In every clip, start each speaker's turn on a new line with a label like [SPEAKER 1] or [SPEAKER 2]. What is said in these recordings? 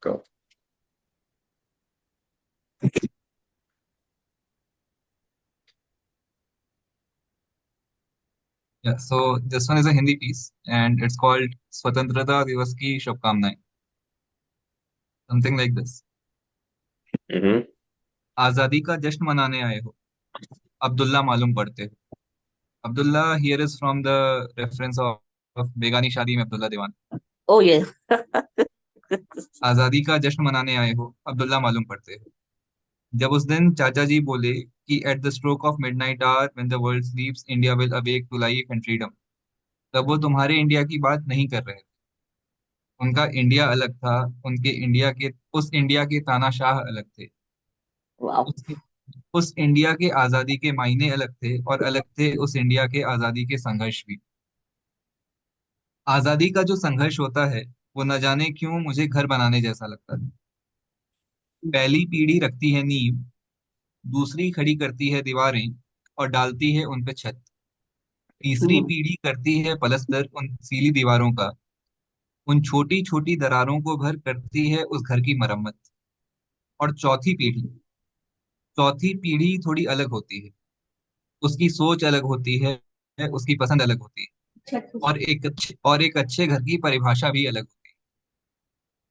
[SPEAKER 1] Go.
[SPEAKER 2] Yeah, so this one is a Hindi piece and it's called स्वतंत्रता दिवस की शुभकामनाएं. Something like this.
[SPEAKER 1] Mm-hmm.
[SPEAKER 2] आजादी का जश्न मनाने आए हो, अब्दुल्ला मालूम पड़ते हो. Abdullah here is from the reference of बेगानी शादी में अब्दुल्ला दीवान.
[SPEAKER 1] Oh yeah.
[SPEAKER 2] आजादी का जश्न मनाने आए हो, अब्दुल्ला मालूम पड़ते हो. जब उस दिन चाचा जी बोले कि at the stroke of midnight hour when the world sleeps India will awake to life and freedom, तब वो तुम्हारे इंडिया की बात नहीं कर रहे थे. उनका इंडिया अलग था. उनके इंडिया के उस इंडिया के तानाशाह अलग थे.
[SPEAKER 1] Wow.
[SPEAKER 2] उस उस इंडिया के आजादी के मायने अलग थे और अलग थे उस इंडिया के आजादी के संघर्ष भी. आजादी का जो संघर्ष होता है वो न जाने क्यों मुझे घर बनाने जैसा लगता है. पहली पीढ़ी रखती है नींव, दूसरी खड़ी करती है दीवारें और डालती है उन पे छत. तीसरी
[SPEAKER 1] Hmm.
[SPEAKER 2] पीढ़ी करती है पलस्तर उन सीली दीवारों का. उन छोटी छोटी दरारों को भर करती है उस घर की मरम्मत. और चौथी पीढ़ी थोड़ी अलग होती है. उसकी सोच अलग होती है, उसकी पसंद अलग होती है. और एक अच्छे घर की परिभाषा भी अलग होती है.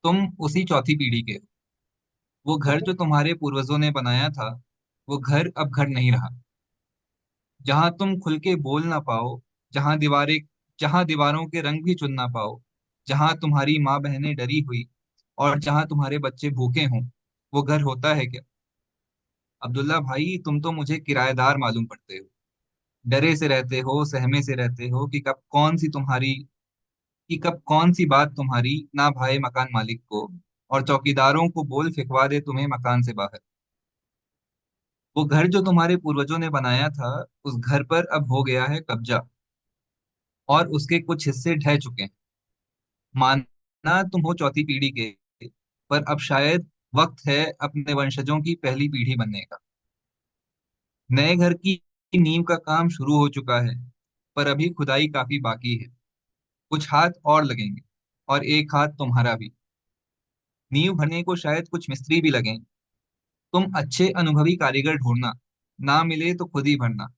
[SPEAKER 2] तुम उसी चौथी पीढ़ी के हो. वो घर जो तुम्हारे पूर्वजों ने बनाया था, वो घर अब घर नहीं रहा. जहां तुम खुल के बोल ना पाओ, जहां दीवारें जहां दीवारों के रंग भी चुन ना पाओ, जहां तुम्हारी माँ बहनें डरी हुई और जहां तुम्हारे बच्चे भूखे हों, वो घर होता है क्या? अब्दुल्ला भाई, तुम तो मुझे किराएदार मालूम पड़ते हो. डरे से रहते हो, सहमे से रहते हो कि कब कौन सी बात तुम्हारी ना भाए मकान मालिक को और चौकीदारों को बोल फिकवा दे तुम्हें मकान से बाहर. वो घर जो तुम्हारे पूर्वजों ने बनाया था, उस घर पर अब हो गया है कब्जा और उसके कुछ हिस्से ढह चुके हैं. माना तुम हो चौथी पीढ़ी के, पर अब शायद वक्त है अपने वंशजों की पहली पीढ़ी बनने का. नए घर की नींव का काम शुरू हो चुका है, पर अभी खुदाई काफी बाकी है. कुछ हाथ और लगेंगे और एक हाथ तुम्हारा भी. नींव भरने को शायद कुछ मिस्त्री भी लगें. तुम अच्छे अनुभवी कारीगर ढूंढना, ना मिले तो खुद ही भरना.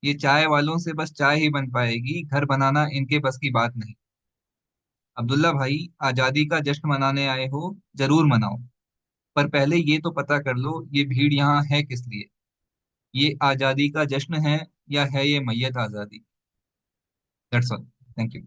[SPEAKER 2] ये चाय वालों से बस चाय ही बन पाएगी, घर बनाना इनके बस की बात नहीं. अब्दुल्ला भाई, आजादी का जश्न मनाने आए हो, जरूर मनाओ. पर पहले ये तो पता कर लो ये भीड़ यहाँ है किस लिए. ये आजादी का जश्न है या है ये मैयत आजादी? That's all. Thank you.